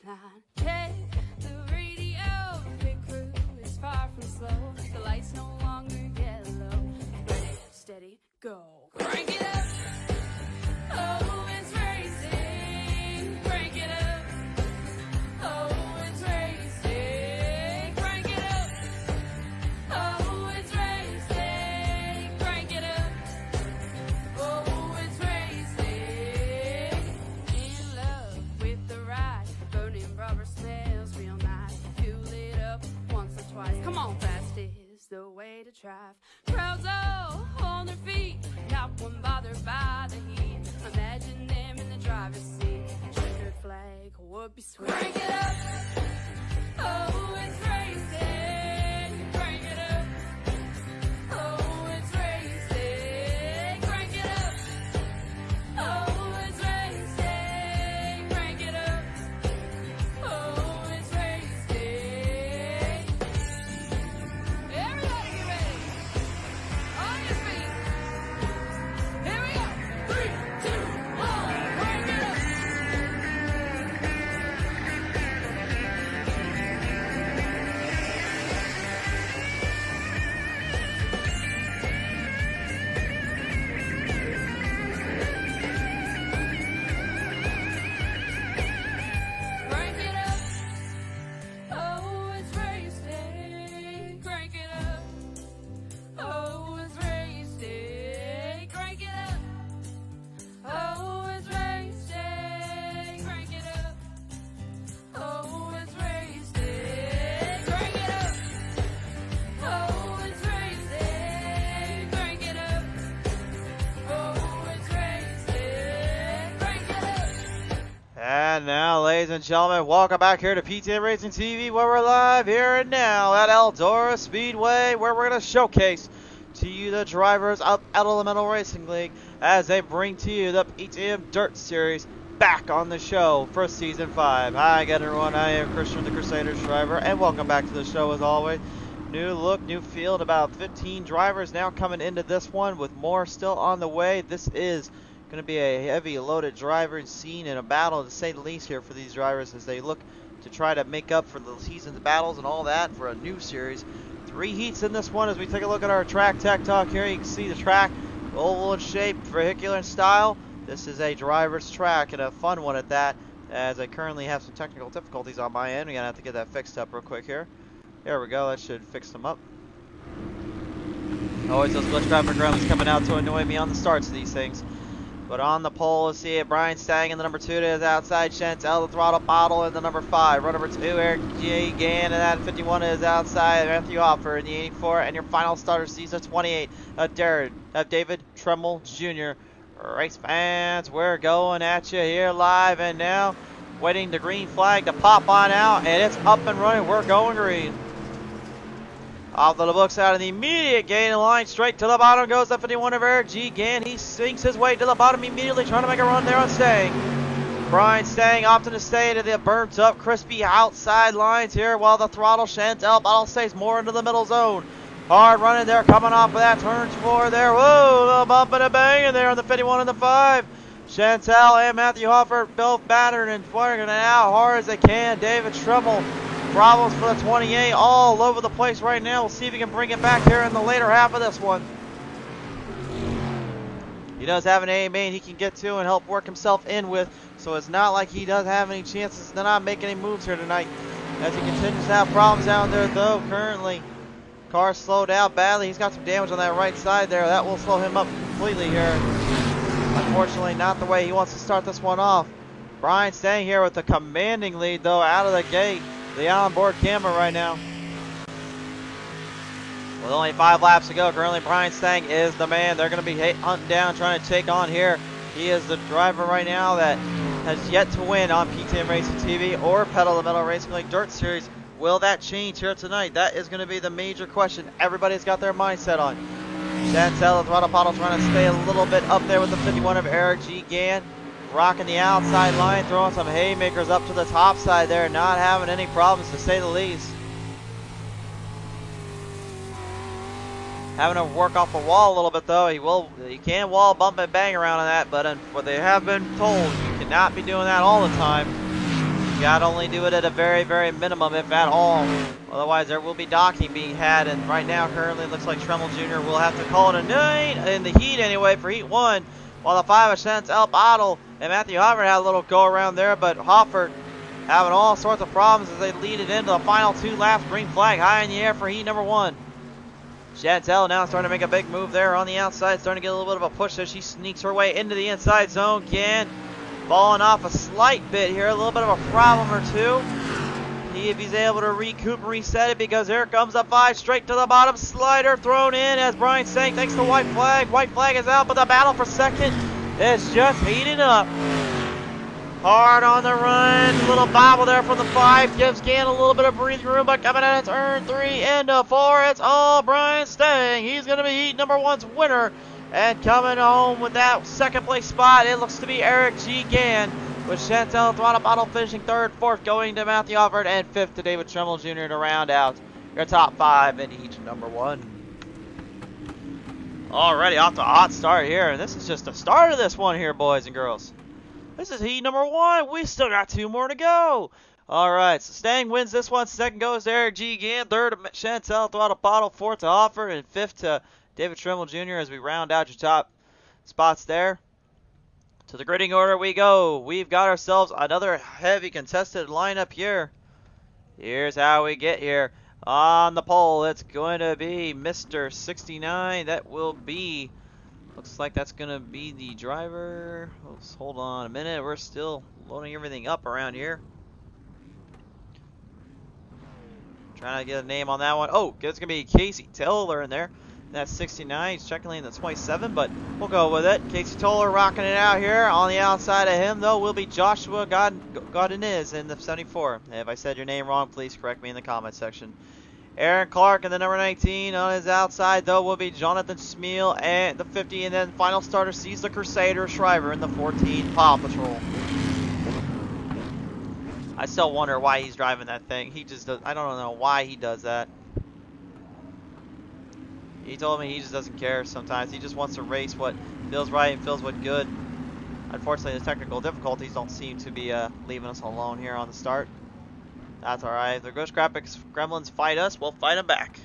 line. Hey, the radio, pit crew is far from slow. The lights no longer yellow. Ready, steady, go. Crank it up. Oh, it's racing. Crank it up. Oh, it's racing. Crank it up. Oh, it's racing. Crank it up. Oh, it's racing. In love with the ride. Burning rubber smells real nice. Fuel it up once or twice. Come on, fast is the way to drive. Crowds all on their feet. Not one bothered by the heat. Imagine them in the driver's seat. Checkered flag would be sweet. Crank it up. Oh, it's racing. Crank it up. Oh, it's racing. Crank it up. Oh, it's racing. Crank it up. Oh, it's racing. Everybody get ready. On your feet. Here we go. 3, 2, 1. Crank it up. Crank it up. Oh, it's racing. Crank it up. Oh, it's racing. Crank it up. Oh, it's racing. Crank it up. Oh, it's racing. Crank it up. Oh, it's racing. Crank it up. Oh, it's racing. Crank it up. And now, ladies and gentlemen, welcome back here to PTM Racing TV, where we're live here and now at Eldora Speedway, where we're going to showcase to you the drivers of Elemental Racing League as they bring to you the PTM Dirt Series back on the show for Season 5. Hi again, everyone. I am Christian, the Crusaders driver, and welcome back to the show as always. New look, new field, about 15 drivers now coming into this one with more still on the way. This is going to be a heavy loaded driver scene and a battle, to say the least, here for these drivers as they look to try to make up for the season's battles and all that for a new series. 3 heats in this one as we take a look at our track tech talk here. You can see the track, oval in shape, vehicular in style. This is a driver's track and a fun one at that, as I currently have some technical difficulties on my end. We're going to have to get that fixed up real quick here. There we go, that should fix them up. Always those glitch graphic gremlins coming out to annoy me on the starts of these things. But on the pole, let's see it. Brian Stang in the number 2 to his outside. Chantel, the throttle bottle in the number 5. Run number 2, Eric J. Gann, and that 51 is outside. Matthew Hoffer in the 84. And your final starter, season 28, David Tremmel Jr. Race fans, we're going at you here live and now. Waiting the green flag to pop on out. And it's up and running. We're going green. Off the books out of the immediate gain line, straight to the bottom goes the 51 of Eric G. Gann. He sinks his way to the bottom immediately, trying to make a run there on Stang. Brian Stang opting to stay into the burnt up, crispy outside lines here, while the throttle Chantel Bottle stays more into the middle zone. Hard running there, coming off of that turn 4 there. Whoa, a little bump and a bang in there on the 51 and the 5. Chantel and Matthew Hoffer both battered and firing it out hard as they can. David Tremmel, problems for the 28 all over the place right now. We'll see if he can bring it back here in the later half of this one. He does have an A main he can get to and help work himself in with, so it's not like he does have any chances to not make any moves here tonight. As he continues to have problems down there though currently. Car slowed out badly. He's got some damage on that right side there. That will slow him up completely here. Unfortunately, not the way he wants to start this one off. Brian staying here with a commanding lead though out of the gate. The onboard camera right now. With only 5 laps to go, currently Brian Stang is the man. They're going to be hunting down, trying to take on here. He is the driver right now that has yet to win on PTM Racing TV or Elemental Racing League Dirt Series. Will that change here tonight? That is going to be the major question everybody's got their mindset on. Chantel, the throttle bottle, trying to stay a little bit up there with the 51 of Eric G. Gann. Rocking the outside line, throwing some haymakers up to the top side there, not having any problems to say the least. Having to work off the wall a little bit though. He can wall bump and bang around on that, but what they have been told, you cannot be doing that all the time. You gotta only do it at a very, very minimum, if at all. Otherwise, there will be docking being had. And right now, currently, it looks like Tremmel Jr. will have to call it a night in the heat anyway for Heat 1. While the 5 cents El Bottle and Matthew Hoffert had a little go around there, but Hoffert having all sorts of problems as they lead it into the final 2 laps. Green flag high in the air for Heat number 1. Chantel now starting to make a big move there on the outside, starting to get a little bit of a push as she sneaks her way into the inside zone. Falling off a slight bit here, a little bit of a problem or two. See if he's able to recoup and reset it, because here comes the 5 straight to the bottom. Slider thrown in as Brian Stank takes the white flag. White flag is out, but the battle for second is just heating up. Hard on the run, little bobble there from the 5, gives Gann a little bit of breathing room, but coming out of turn 3 into 4, it's all Brian Stang. He's going to be Heat number 1's winner, and coming home with that second place spot, it looks to be Eric G. Gann, with Chantel Throttle Bottle finishing 3rd, 4th going to Matthew Hoffert, and 5th to David Tremmel Jr. to round out your top 5 in Heat number 1. Already off to a hot start here, and this is just the start of this one here, boys and girls. This is Heat number 1. We still got 2 more to go. All right, so Stang wins this one. 2nd goes to Eric G. Gann. 3rd to Chantel Throttle Bottle. 4th to Hoffert. And 5th to David Tremmel Jr. as we round out your top spots there. To the gridding order we go. We've got ourselves another heavy contested lineup here. Here's how we get here. On the pole, it's going to be Mr. 69. That will be... Looks like that's going to be the driver. Let's hold on a minute. We're still loading everything up around here. Trying to get a name on that one. Oh, it's going to be Casey Toller in there. That's 69. He's checking in the 27, but we'll go with it. Casey Toller rocking it out here. On the outside of him, though, will be Joshua Godinez in the 74. If I said your name wrong, please correct me in the comment section. Aaron Clark in the number 19. On his outside, though, will be Jonathan Smeal and the 50. And then final starter sees the Crusader Shriver in the 14 Paw Patrol. I still wonder why he's driving that thing. He just does. I don't know why he does that. He told me he just doesn't care sometimes. He just wants to race what feels right and feels what good. Unfortunately, the technical difficulties don't seem to be leaving us alone here on the start. That's alright. If the Ghost Graphics Gremlins fight us, we'll fight them back.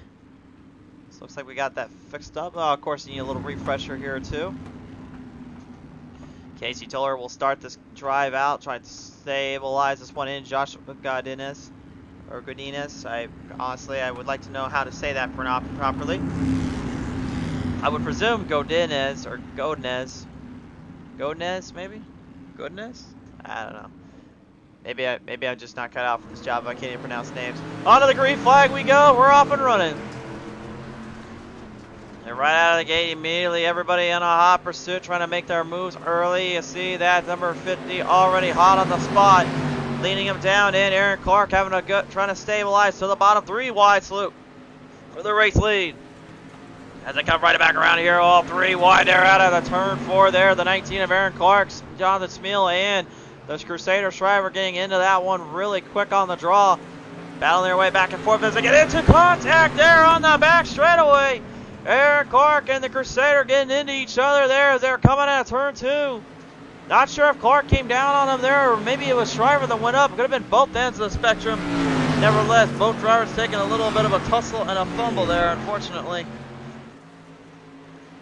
So looks like we got that fixed up. Of course, you need a little refresher here too. Casey Toller will start this drive out, try to stabilize this one in. Joshua Godinez, or Godinez. Honestly, I would like to know how to say that properly. I would presume Godinez or Godinez. Godinez, maybe? Godinez? I don't know. Maybe I'm just not cut out for this job if I can't even pronounce names. Onto the green flag we go. We're off and running. And right out of the gate immediately, everybody in a hot pursuit trying to make their moves early. You see that number 50 already hot on the spot. Leading him down in. Aaron Clark having a good, trying to stabilize to the bottom. 3 wide salute for the race lead. As they come right back around here, all 3 wide there out of the turn 4 there. The 19 of Aaron Clark's, Jonathan Smeal, and the Crusader Shriver getting into that one really quick on the draw. Battling their way back and forth as they get into contact there on the back straightaway. Aaron Clark and the Crusader getting into each other there as they're coming out of turn 2. Not sure if Clark came down on him there, or maybe it was Shriver that went up. It could have been both ends of the spectrum. Nevertheless, both drivers taking a little bit of a tussle and a fumble there, unfortunately.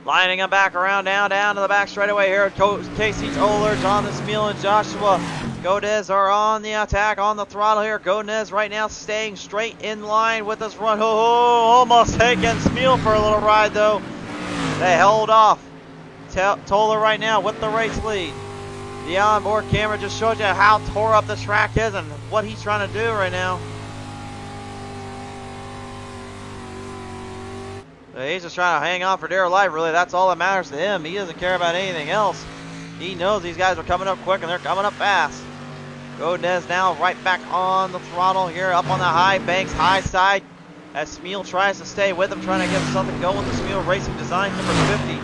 Lining them back around down to the back straightaway here. Casey Toller, Jonathan Smeal, and Joshua Godinez are on the attack, on the throttle here. Godinez right now staying straight in line with this run. Almost taking Smeal for a little ride, though. They held off. Toller right now with the race lead. The onboard camera just shows you how tore up the track is and what he's trying to do right now. He's just trying to hang on for dear life, really. That's all that matters to him. He doesn't care about anything else. He knows these guys are coming up quick and they're coming up fast. Godinez now right back on the throttle here, up on the high banks, high side, as Smeal tries to stay with him, trying to get something going with the Smeal Racing Design number 50.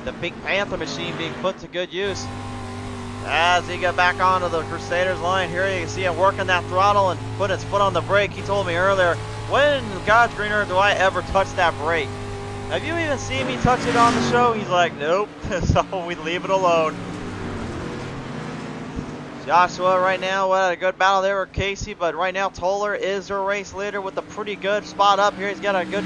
The Pink Panther machine being put to good use. As he got back onto the Crusaders line here, you can see him working that throttle and putting his foot on the brake. He told me earlier, when God's green earth do I ever touch that brake? Have you even seen me touch it on the show? He's like, nope. So we leave it alone. Joshua right now had a good battle there with Casey, but right now Toller is their race leader with a pretty good spot up here. He's got a good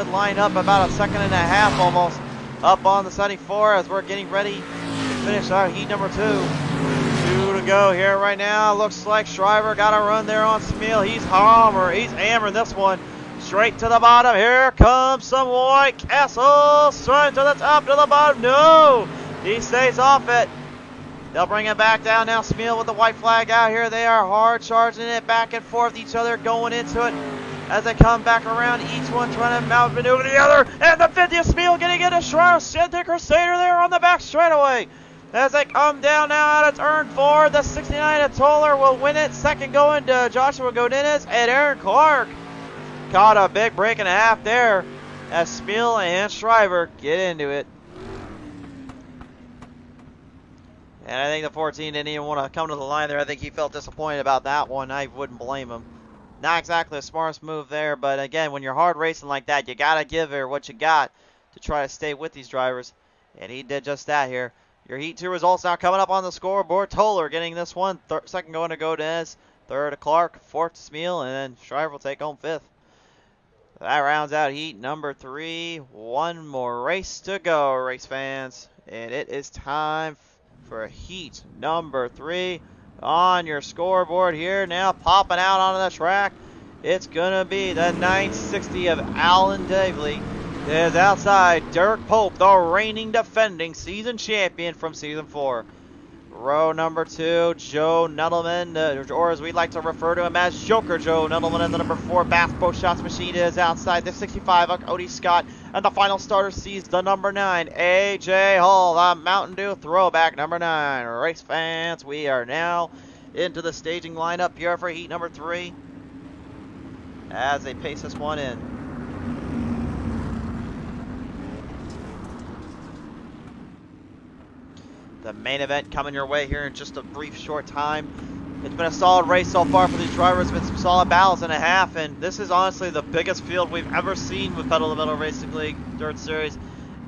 line up, about a second and a half almost up on the 74 as we're getting ready to finish our heat number 2. 2 to go here right now. Looks like Shriver got a run there on Smeal. He's hammering this one straight to the bottom. Here comes some White Castle straight to the top, to the bottom. No, he stays off it. They'll bring it back down now. Smeal with the white flag out here. They are hard charging it back and forth, each other going into it as they come back around. Each one trying to outmaneuver the other. And the 50th Smeal getting into Shriver. Santa Crusader there on the back straightaway. As they come down now out of turn 4, the 69 of Toller will win it. Second going to Joshua Godinez, and Aaron Clark caught a big break and a half there as Smeal and Shriver get into it. And I think the 14 didn't even want to come to the line there. I think he felt disappointed about that one. I wouldn't blame him. Not exactly the smartest move there, but again, when you're hard racing like that, you got to give her what you got to try to stay with these drivers. And he did just that here. Your Heat 2 results now coming up on the scoreboard. Toller getting this one. Second going to Godinez. Third to Clark. Fourth to Smeal. And then Shriver will take home 5th. That rounds out Heat number 3. One more race to go, race fans. And it is time for Heat number 3 on your scoreboard here. Now popping out onto the track. It's going to be the 960 of Alan Davley. Is outside Derek Pope, the reigning defending season champion from season 4. Row number 2, Joe Nettleman, or as we like to refer to him as Joker Joe Nettleman, and the number 4 Bass Pro Shots machine is outside the 65 of Cody Scott. And the final starter sees the number 9, AJ Hall, the Mountain Dew throwback number 9. Race fans, we are now into the staging lineup here for heat number 3 as they pace this one in. The main event coming your way here in just a brief short time. It's been a solid race so far for these drivers. It's been some solid battles and a half, and this is honestly the biggest field we've ever seen with Pedal to Metal Racing League Dirt Series.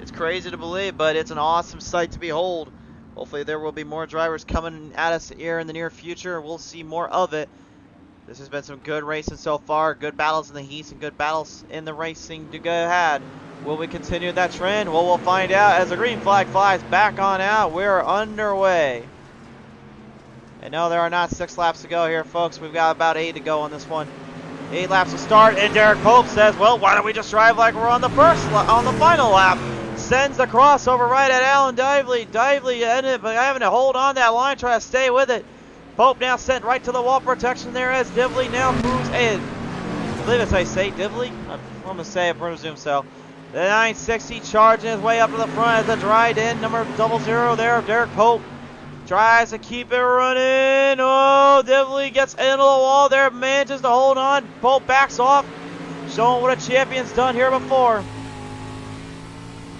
It's crazy to believe, but it's an awesome sight to behold. Hopefully there will be more drivers coming at us here in the near future. We'll see more of it. This has been some good racing so far. Good battles in the heats and good battles in the racing to go ahead. Will we continue that trend? Well, we'll find out as the green flag flies back on out. We're underway. And no, there are not 6 laps to go here, folks. We've got about 8 to go on this one. 8 laps to start, and Derek Pope says, well, why don't we just drive like we're on the final lap? Sends the crossover right at Alan Dively. Dively ended up having to hold on that line, try to stay with it. Pope now sent right to the wall protection there as Dively now moves in. I believe that's how you say Dively. I'm going to say it, presume so. The 960 charging his way up to the front as the dried in number 00 there of Derek Pope. Tries to keep it running. Oh, Dively gets into the wall there, manages to hold on. Pope backs off, showing what a champion's done here before.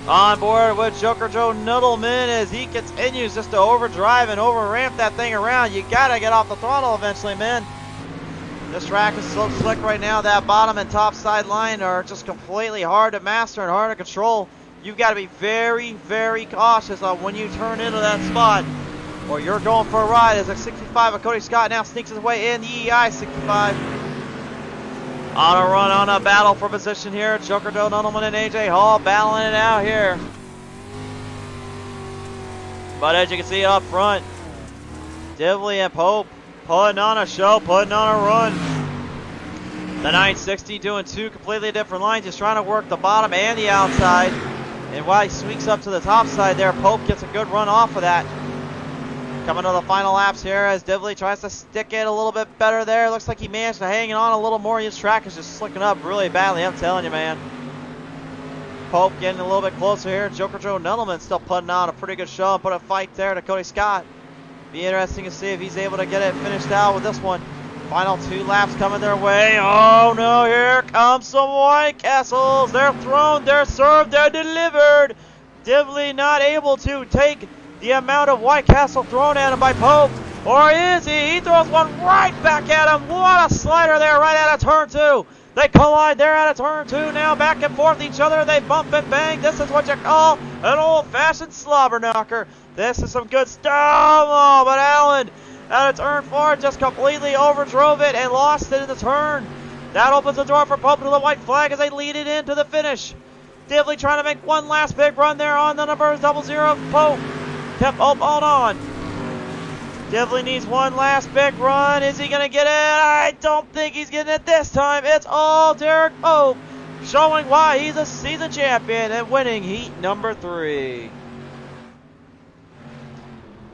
On board with Joker Joe Nuddleman as he continues just to overdrive and over-ramp that thing around. You got to get off the throttle eventually, man. This track is so slick right now. That bottom and top side line are just completely hard to master and hard to control. You've got to be very, very cautious on when you turn into that spot, or you're going for a ride. As a 65 of Cody Scott now sneaks his way in the EI 65. On a run, on a battle for position here. Joker Joe Nuddleman and AJ Hall battling it out here. But as you can see up front, Dively and Pope putting on a show, putting on a run. The 960 doing 2 completely different lines, just trying to work the bottom and the outside. And while he sneaks up to the top side there, Pope gets a good run off of that. Coming to the final laps here as Dively tries to stick it a little bit better there. Looks like he managed to hang on a little more. His track is just slicking up really badly, I'm telling you, man. Pope getting a little bit closer here. Joker Joe Nuddleman still putting on a pretty good show and put a fight there to Cody Scott. Be interesting to see if he's able to get it finished out with this one. Final 2 laps coming their way. Oh no, here comes some White Castles. They're thrown, they're served, they're delivered. Dively not able to take the amount of White Castle thrown at him by Pope. Or is he? He throws one right back at him. What a slider there right out of turn 2. They collide there out of turn 2 now, back and forth each other. They bump and bang. This is what you call an old-fashioned slobber knocker. This is some good stuff. Oh, but Out of turn 4, just completely overdrove it and lost it in the turn. That opens the door for Pope to the white flag as they lead it into the finish. Divley trying to make one last big run there on the number 00. Pope kept Pope on. Divley needs one last big run. Is he going to get it? I don't think he's getting it this time. It's all Derek Pope, showing why he's a season champion and winning heat number 3.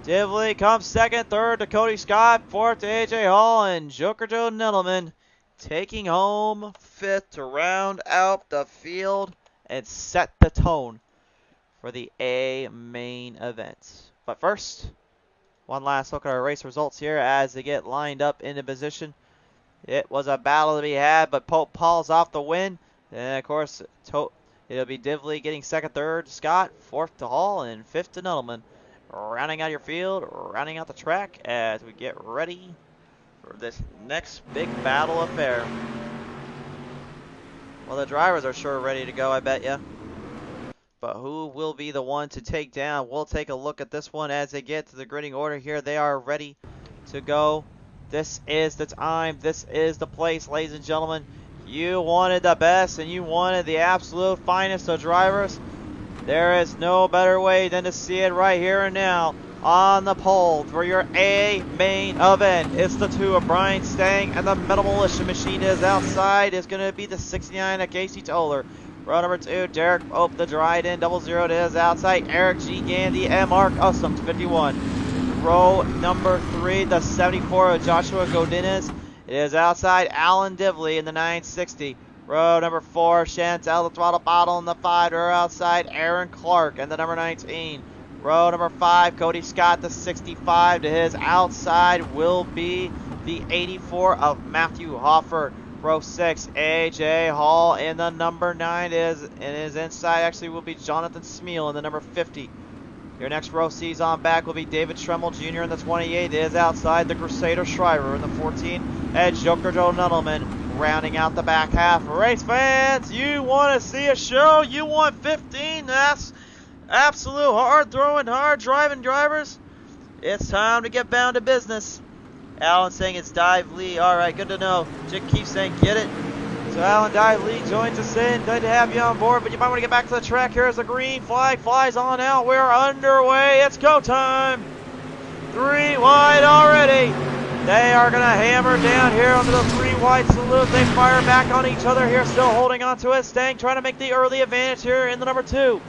Divley comes second, third to Cody Scott, fourth to AJ Hall, and Joker Joe Nettleman taking home fifth to round out the field and set the tone for the A main event. But first, one last look at our race results here as they get lined up into position. It was a battle to be had, but Pope pulls off the win. And of course, it'll be Divley getting second, third to Scott, fourth to Hall, and fifth to Nettleman. Rounding out your field, rounding out the track as we get ready for this next big battle affair. Well, the drivers are sure ready to go, I bet ya. But who will be the one to take down? We'll take a look at this one as they get to the grading order here. They are ready to go. This is the time. This is the place, ladies and gentlemen. You wanted the best and you wanted the absolute finest of drivers. There is no better way than to see it right here and now on the pole for your A main event. It's the two of Brian Stang and the Metal Militia Machine is outside. It's going to be the 69 of Casey Toller. Row number 2, Derek Pope, the Dryden, 00 is outside. Eric G. Gandy, MR Customs, 51. Row number 3, the 74 of Joshua Godinez. It is outside. Alan Divley in the 960. Row number 4, Chantel, the Throttle Bottle in the 5 are outside. Aaron Clark and the number 19. Row number 5, Cody Scott, the 65 to his outside will be the 84 of Matthew Hoffer. Row 6, AJ Hall in the number 9 is, and his inside actually will be Jonathan Smeal in the number 50. Your next row C's on back will be David Tremmel Jr. in the 28 is outside. The Crusader Shriver in the 14. And Joker Joe Nettleman rounding out the back half. Race fans, you want to see a show? You want 15? That's absolute hard throwing, hard driving drivers. It's time to get down to business. Alan saying it's Dive Lee. All right, good to know. Jake keeps saying get it. So Alan Dive Lee joins us in. Good to have you on board, but you might want to get back to the track here as the green flag flies on out. We're underway. It's go time. 3 wide already. They are going to hammer down here onto the 3 wide salute. They fire back on each other here, still holding on to it. Stang trying to make the early advantage here in the number 2.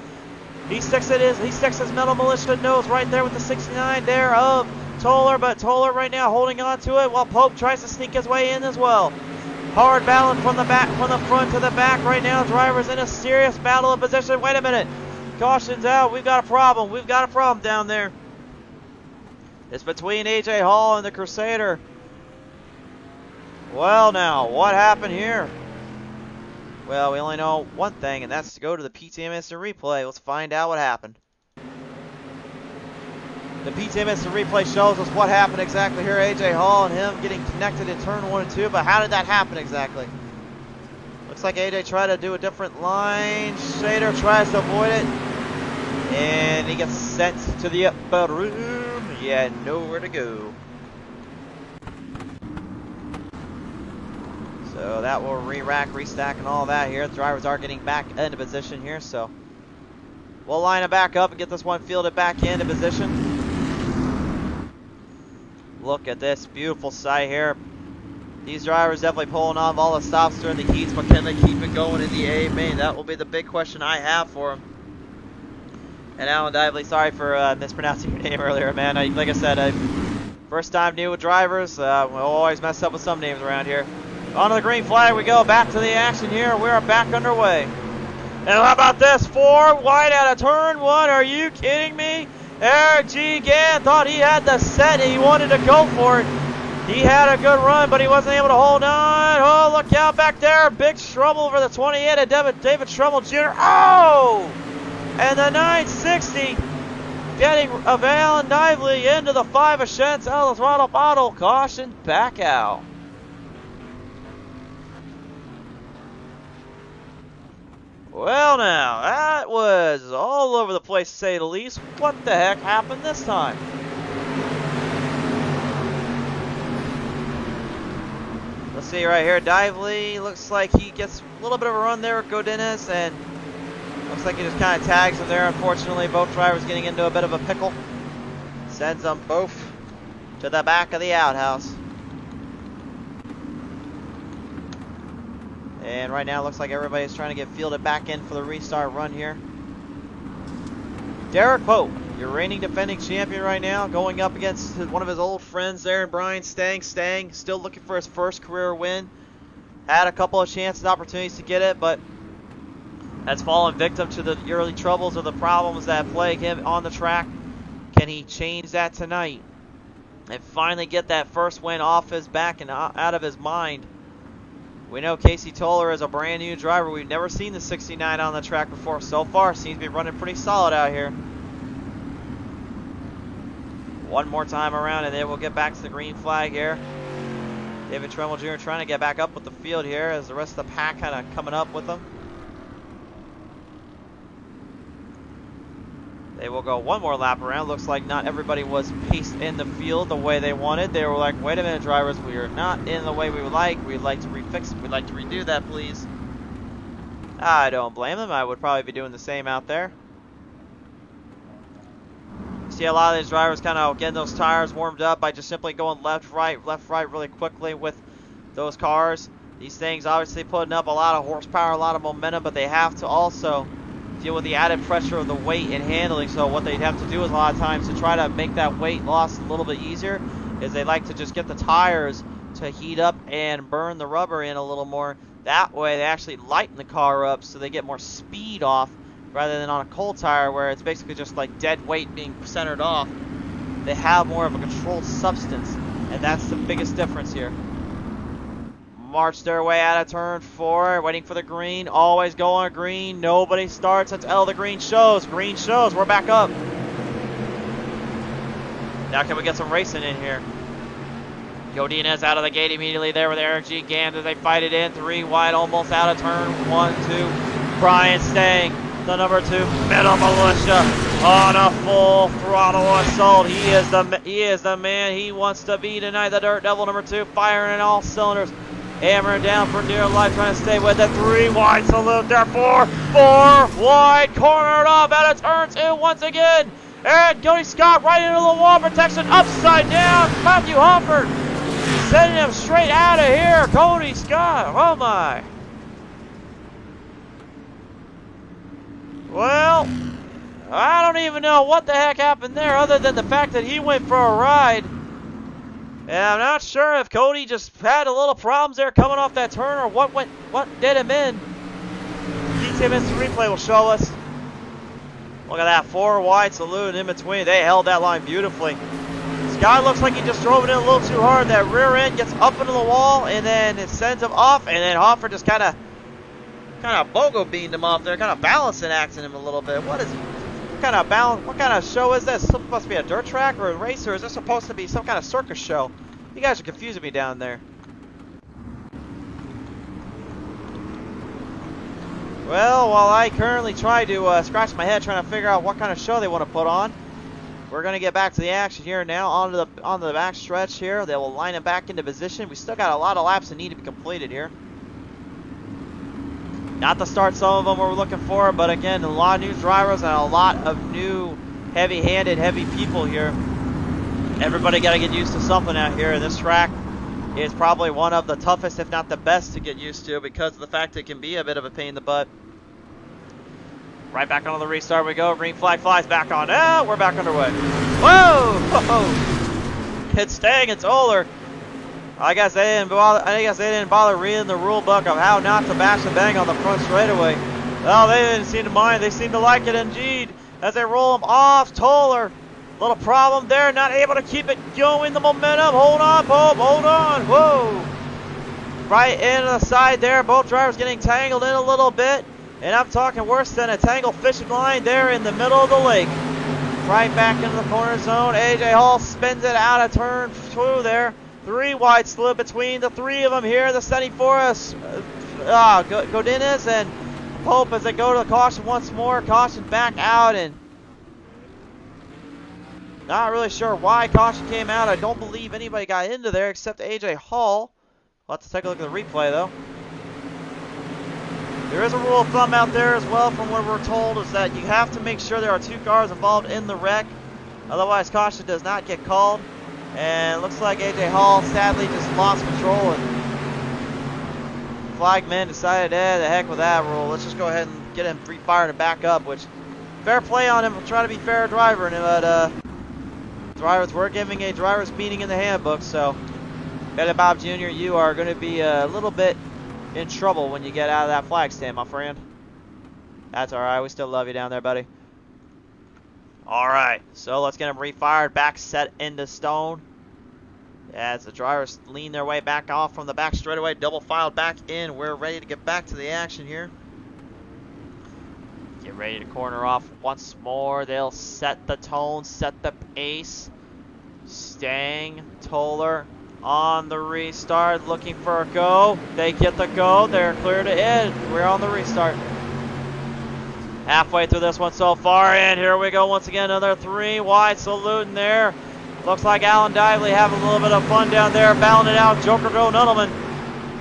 He sticks his Metal Militia nose right there with the 69 there of Toller, but Toller right now holding on to it while Pope tries to sneak his way in as well. Hard battling from the back, from the front to the back right now. Drivers in a serious battle of position. Wait a minute. Caution's out. We've got a problem. We've got a problem down there. It's between AJ Hall and the Crusader. Well now, what happened here? Well, we only know one thing, and that's to go to the PTM Instant Replay. Let's find out what happened. The PTM Instant Replay shows us what happened exactly here. AJ Hall and him getting connected in turn 1 and 2, but how did that happen exactly? Looks like AJ tried to do a different line. Shader tries to avoid it, and he gets sent to the upper room. He had nowhere to go. So that will re-rack, restack, and all that here. The drivers are getting back into position here, so we'll line it back up and get this one fielded back into position. Look at this beautiful sight here. These drivers definitely pulling off all the stops during the heats, but can they keep it going in the A main? That will be the big question I have for them. And Alan Dively, sorry for mispronouncing your name earlier, man. Like I said, first time new with drivers. We'll always mess up with some names around here. On the green flag we go. Back to the action here. We are back underway. And how about this? 4 wide out of turn 1. Are you kidding me? Eric G. Gann thought he had the set and he wanted to go for it. He had a good run, but he wasn't able to hold on. Oh, look out back there. Big trouble for the 28 of David Tremmel Jr. Oh! And the 960 getting Alan Dively into the 5 of Chantel, the Throttle Bottle. Caution, back out. Well now, that was all over the place to say the least. What the heck happened this time? Let's see right here. Dively looks like he gets a little bit of a run there with Godinez, and looks like he just kind of tags him there. Unfortunately, both drivers getting into a bit of a pickle. Sends them both to the back of the outhouse. And right now, it looks like everybody's trying to get fielded back in for the restart run here. Derek Pope, your reigning defending champion right now, going up against one of his old friends there, Brian Stang. Stang still looking for his first career win. Had a couple of chances, opportunities to get it, but has fallen victim to the early troubles or the problems that plague him on the track. Can he change that tonight and finally get that first win off his back and out of his mind? We know Casey Toller is a brand new driver. We've never seen the 69 on the track before. So far, seems to be running pretty solid out here. One more time around, and then we'll get back to the green flag here. David Tremmel Jr. trying to get back up with the field here as the rest of the pack kind of coming up with them. They will go one more lap around. Looks like not everybody was paced in the field the way they wanted. They were like, wait a minute, drivers, we are not in the way we would like. We'd like to refix it. We'd like to redo that, please. I don't blame them. I would probably be doing the same out there. See a lot of these drivers kind of getting those tires warmed up by just simply going left, right really quickly with those cars. These things obviously putting up a lot of horsepower, a lot of momentum, but they have to also deal with the added pressure of the weight and handling. So what they'd have to do is a lot of times to try to make that weight loss a little bit easier is they like to just get the tires to heat up and burn the rubber in a little more. That way they actually lighten the car up so they get more speed off rather than on a cold tire where it's basically just like dead weight being centered off. They have more of a controlled substance, and that's the biggest difference here. March their way out of turn 4, waiting for the green, always going green, nobody starts until the green shows. Green shows, we're back up. Now can we get some racing in here? Godinez out of the gate immediately there with Eric G. Gams as they fight it in, 3 wide, almost out of turn 1, 2. Brian Stang, the number 2 middle militia, on a full throttle assault. He is the man he wants to be tonight. The Dirt Devil number 2, firing in all cylinders. Hammering down for dear life, trying to stay with it. 3 wide salute there. 4 wide, cornered off out of turn 2 once again. And Cody Scott right into the wall protection, upside down. Matthew Humford sending him straight out of here. Cody Scott, oh my. Well, I don't even know what the heck happened there other than the fact that he went for a ride. And I'm not sure if Cody just had a little problems there coming off that turn or what did him in. PTM instant replay will show us. Look at that 4 wide salute in between. They held that line beautifully. Scott looks like he just drove it in a little too hard. That rear end gets up into the wall and then it sends him off. And then Hoffer just kind of bogo beamed him off there, kind of balancing acting him a little bit. What kind of show is this? This must be a dirt track or a race, or is this supposed to be some kind of circus show? You guys are confusing me down there. Well, while I currently try to scratch my head trying to figure out what kind of show they want to put on, we're going to get back to the action here now onto the back stretch here. They will line it back into position. We still got a lot of laps that need to be completed here. Not to start some of them we're looking for, but again, a lot of new drivers and a lot of new heavy-handed, heavy people here. Everybody got to get used to something out here. And this track is probably one of the toughest, if not the best, to get used to because of the fact it can be a bit of a pain in the butt. Right back on the restart we go. Green flag flies back on. Ah, we're back underway. Whoa! Whoa! It's Stang, it's Oler. I guess they didn't bother reading the rule book of how not to bash and bang on the front straightaway. Well, they didn't seem to mind. They seem to like it indeed as they roll them off. Toller, little problem there, not able to keep it going. The momentum. Hold on, Pope. Hold on. Whoa! Right into the side there. Both drivers getting tangled in a little bit, and I'm talking worse than a tangled fishing line there in the middle of the lake. Right back into the corner zone. AJ Hall spins it out of turn 2 there. 3 wide slip between the 3 of them here. The setting for us, Godinez and Pope as they go to the caution once more. Caution back out, and not really sure why caution came out. I don't believe anybody got into there except AJ Hall. We'll have to take a look at the replay, though. There is a rule of thumb out there as well, from what we're told, is that you have to make sure there are 2 cars involved in the wreck. Otherwise, caution does not get called. And it looks like AJ Hall sadly just lost control, and flagman decided, the heck with that rule. Let's just go ahead and get him free-fired and back up, which, fair play on him for trying to be fair driver. But drivers were giving a driver's meeting in the handbook, so Billy Bob Jr., you are going to be a little bit in trouble when you get out of that flag stand, my friend. That's alright, we still love you down there, buddy. Alright, so let's get him refired, back set into stone. As the drivers lean their way back off from the back straightaway, double filed back in. We're ready to get back to the action here. Get ready to corner off once more. They'll set the tone, set the pace. Stang, Toller on the restart, looking for a go. They get the go. They're clear to end. We're on the restart. Halfway through this one so far, and here we go once again. Another 3 wide saluting there. Looks like Alan Dively having a little bit of fun down there, battling it out. Joker Joe Nuttleman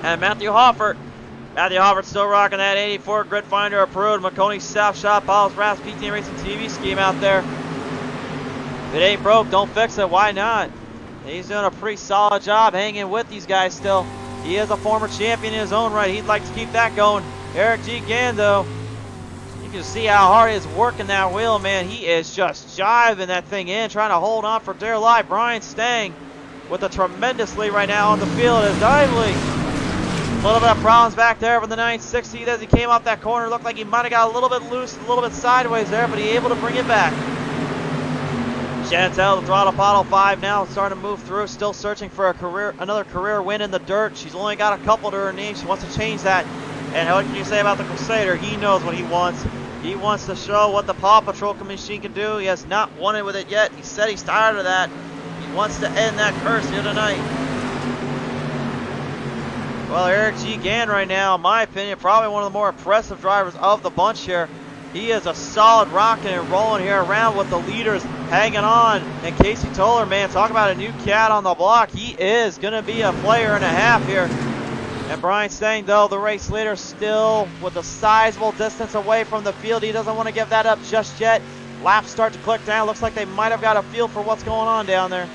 and Matthew Hoffert. Matthew Hoffert still rocking that 84 Grid Finder approved Maconi South Shop Piles Brass PTM Racing TV scheme out there. If it ain't broke, don't fix it. Why not? He's doing a pretty solid job hanging with these guys still. He is a former champion in his own right. He'd like to keep that going. Eric G. Gando. You can see how hard he is working that wheel, man. He is just jiving that thing in, trying to hold on for dear life. Brian Stang with a tremendous lead right now on the field as Dively. A little bit of problems back there for the 960 as he came off that corner. Looked like he might have got a little bit loose, a little bit sideways there, but he able to bring it back. Chantel, the throttle bottle 5 now, starting to move through, still searching for another career win in the dirt. She's only got a couple to her name. She wants to change that. And what can you say about the Crusader? He knows what he wants. He wants to show what the Paw Patrol machine can do. He has not won it with it yet. He said he's tired of that. He wants to end that curse here tonight. Well, Eric G. Gann right now, in my opinion, probably one of the more impressive drivers of the bunch here. He is a solid rocking and rolling here around with the leaders hanging on. And Casey Toller, man, talk about a new cat on the block. He is going to be a player and a half here. And Brian Stang, though, the race leader, still with a sizable distance away from the field. He doesn't want to give that up just yet. Laps start to click down. Looks like they might have got a feel for what's going on down there.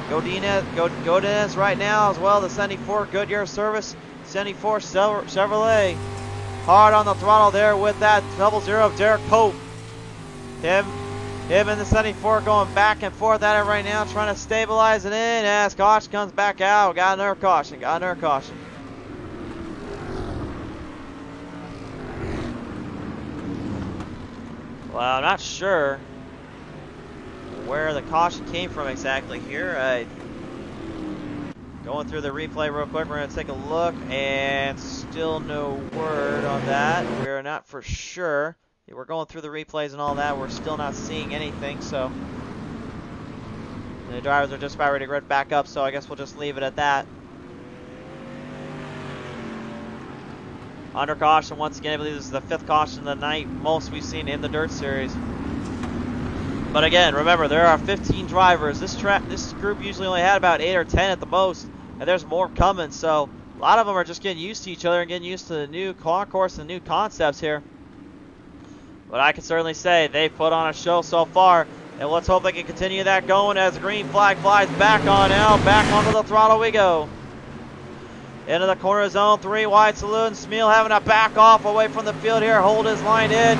Godinez right now as well, the 74 Goodyear service, 74 Chevrolet. Hard on the throttle there with that 00 of Derek Pope. Him and the 74 going back and forth at it right now, trying to stabilize it in as caution comes back out. Got another caution, Well, I'm not sure where the caution came from exactly here. Going through the replay real quick, we're going to take a look, and still no word on that. We're not for sure. We're going through the replays and all that. We're still not seeing anything, so the drivers are just about ready to get back up, so I guess we'll just leave it at that. Under caution once again. I believe this is the 5th caution of the night, most we've seen in the Dirt Series. But again, remember, there are 15 drivers. This group usually only had about 8 or 10 at the most, and there's more coming. So a lot of them are just getting used to each other and getting used to the new concourse and new concepts here. But I can certainly say they've put on a show so far, and let's hope they can continue that going as the green flag flies back on out. Back onto the throttle we go. Into the corner zone, 3 wide saloon. Smeal having to back off away from the field here, hold his line in.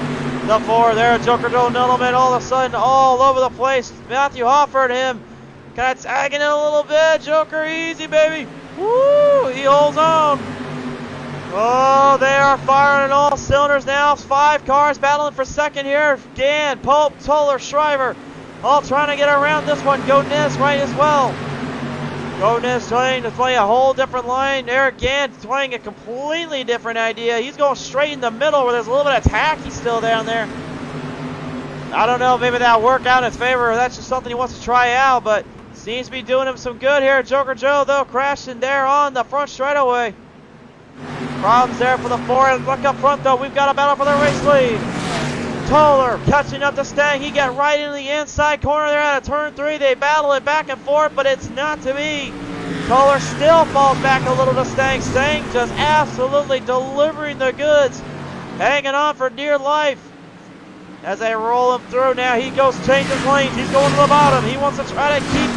The 4 there, Joker Joe Nuttleman all of a sudden all over the place. Matthew Hoffert, him kind of tagging in a little bit. Joker, easy, baby. Woo, he holds on. Oh, they are firing on all cylinders now. 5 cars battling for second here. Gann, Pope, Toller, Shriver, all trying to get around this one. Godinez right as well. Godinez trying to play a whole different line. Eric Gann playing a completely different idea. He's going straight in the middle where there's a little bit of tacky still down there. I don't know, maybe that'll work out in his favor, or that's just something he wants to try out, but seems to be doing him some good here. Joker Joe, though, crashing there on the front straightaway. Problems there for the 4, and look up front, though. We've got a battle for the race lead. Toller catching up to Stang. He got right into the inside corner there out of turn 3. They battle it back and forth, but it's not to be. Toller still falls back a little to Stang. Stang just absolutely delivering the goods. Hanging on for dear life. As they roll him through now, he goes, changes lanes. He's going to the bottom. He wants to try to keep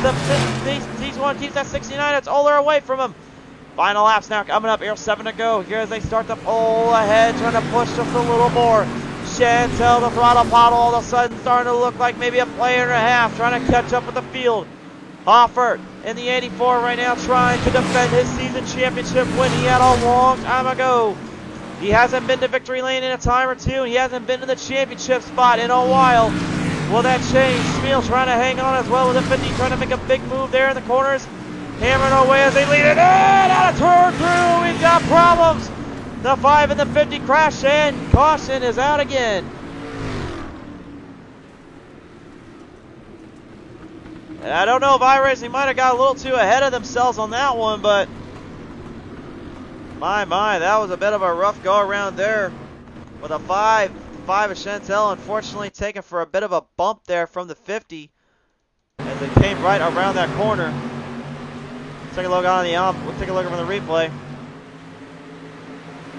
keeps that 69. It's Oler away from him. Final laps now coming up here, 7 to go. Here as they start to pull ahead, trying to push just a little more. Chantel, the throttle bottle, all of a sudden starting to look like maybe a player and a half, trying to catch up with the field. Hoffert in the 84 right now, trying to defend his season championship win he had a long time ago. He hasn't been to victory lane in a time or two. He hasn't been to the championship spot in a while. Will that change? Schmiel trying to hang on as well with a 50, trying to make a big move there in the corners. Hammering away as they lead it in. Out of turn 2. We've got problems. The 5 and the 50 crash in. Caution is out again. And I don't know if iRacing might have got a little too ahead of themselves on that one, but my, that was a bit of a rough go around there with a 5. 5 of Chantel, unfortunately taken for a bit of a bump there from the 50 as it came right around that corner. Take a look on the we'll take a look from the replay.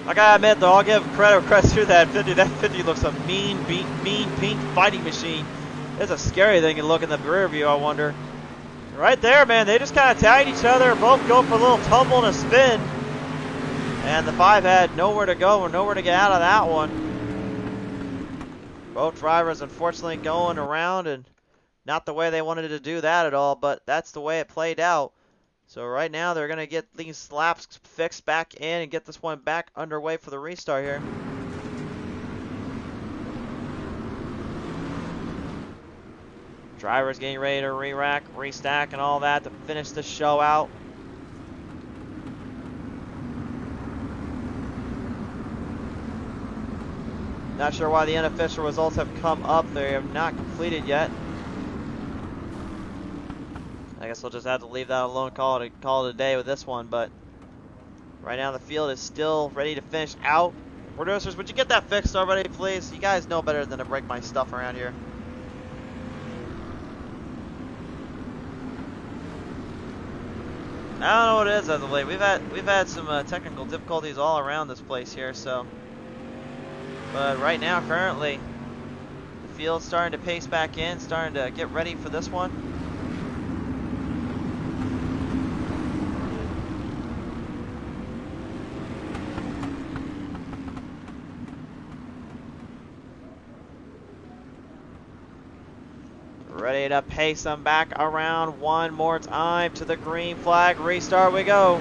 I gotta admit though, I'll give credit to that 50. That 50 looks a mean pink fighting machine. It's a scary thing to look in the rear view, I wonder. Right there, man, they just kind of tagged each other, both go for a little tumble and a spin. And the 5 had nowhere to go or nowhere to get out of that one. Both drivers unfortunately going around, and not the way they wanted to do that at all, but that's the way it played out. So right now they're going to get these laps fixed back in and get this one back underway for the restart here. Drivers getting ready to re-rack, restack, and all that to finish the show out. Not sure why the unofficial results have come up. They have not completed yet. I guess we'll just have to leave that alone, call it a day with this one. But right now the field is still ready to finish out. Producers, would you get that fixed already, please? You guys know better than to break my stuff around here. I don't know what it is as of late. We've had some technical difficulties all around this place here, so. But right now, currently, the field's starting to pace back in, starting to get ready for this one. Ready to pace them back around one more time to the green flag. Restart we go.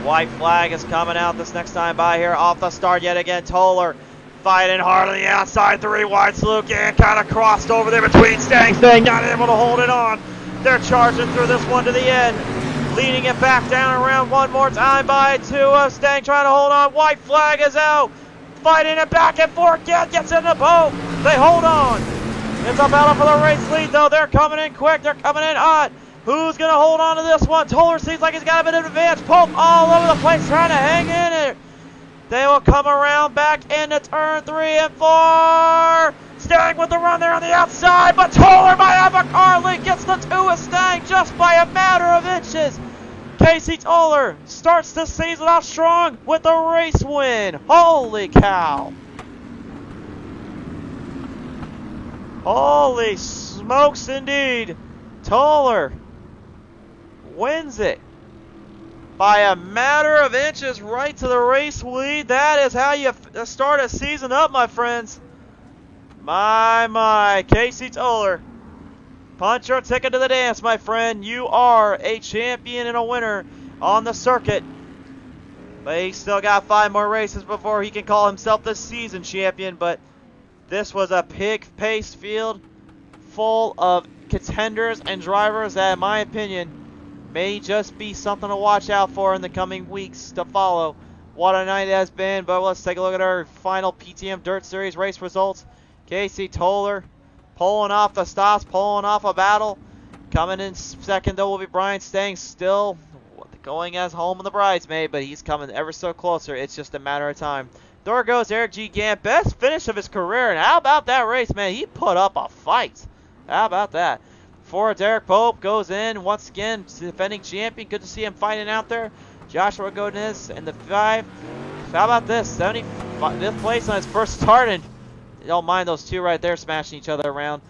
White flag is coming out this next time by here. Off the start yet again. Toller fighting hard on the outside. 3 wide. Lucan kind of crossed over there between Stang. Stang not able to hold it on. They're charging through this one to the end. Leading it back down around one more time by 2 of Stang trying to hold on. White flag is out. Fighting it back and forth. Gets in the boat. They hold on. It's a battle for the race lead though. They're coming in quick. They're coming in hot. Who's going to hold on to this one? Toller seems like he's got a bit of advantage. Pope all over the place trying to hang in it. They will come around back into turn 3 and 4. Stang with the run there on the outside, but Toller by half a car length gets the 2 of Stang just by a matter of inches. Casey Toller starts the season off strong with a race win. Holy cow. Holy smokes indeed. Toller wins it by a matter of inches right to the race lead. That is how you start a season up, my friends. My, Casey Toller. Punch your ticket to the dance, my friend. You are a champion and a winner on the circuit. But he's still got 5 more races before he can call himself the season champion. But this was a pig-paced field full of contenders and drivers that, in my opinion, may just be something to watch out for in the coming weeks to follow. What a night it has been, but let's take a look at our final PTM Dirt Series race results. Casey Toller pulling off the stops, pulling off a battle. Coming in second, though, will be Brian Stang, still going as home in the bridesmaid, but he's coming ever so closer. It's just a matter of time. There goes Eric G. Gant. Best finish of his career. And how about that race, man? He put up a fight. How about that? 4, Derek Pope goes in. Once again, defending champion. Good to see him fighting out there. Joshua Godinez in the 5. How about this? 75th place on his first start. And you don't mind those two right there smashing each other around.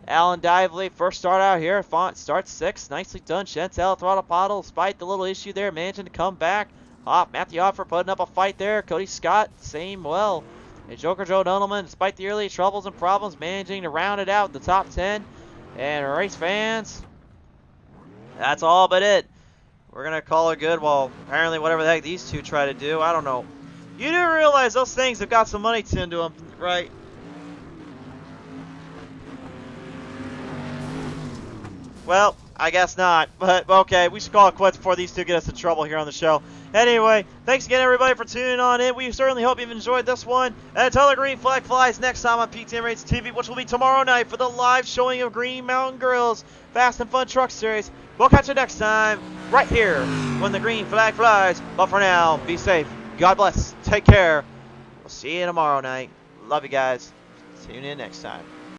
Alan Dively, first start out here. Font starts 6th. Nicely done. Chantel Throttle Bottle, despite the little issue there, managing to come back. Matthew Hoffer putting up a fight there. Cody Scott, same well. And Joker Joe Dunelman, despite the early troubles and problems, managing to round it out in the top 10. And race fans, that's all but it. We're going to call it good. Well, apparently whatever the heck these two try to do, I don't know. You do realize those things have got some money to them, right? Well, I guess not, but okay, we should call it quits before these two get us in trouble here on the show. Anyway, thanks again, everybody, for tuning on in. We certainly hope you've enjoyed this one. And until the green flag flies next time on PTM Rates TV, which will be tomorrow night for the live showing of Green Mountain Grill's Fast and Fun Truck Series. We'll catch you next time, right here, when the green flag flies. But for now, be safe. God bless. Take care. We'll see you tomorrow night. Love you guys. Tune in next time.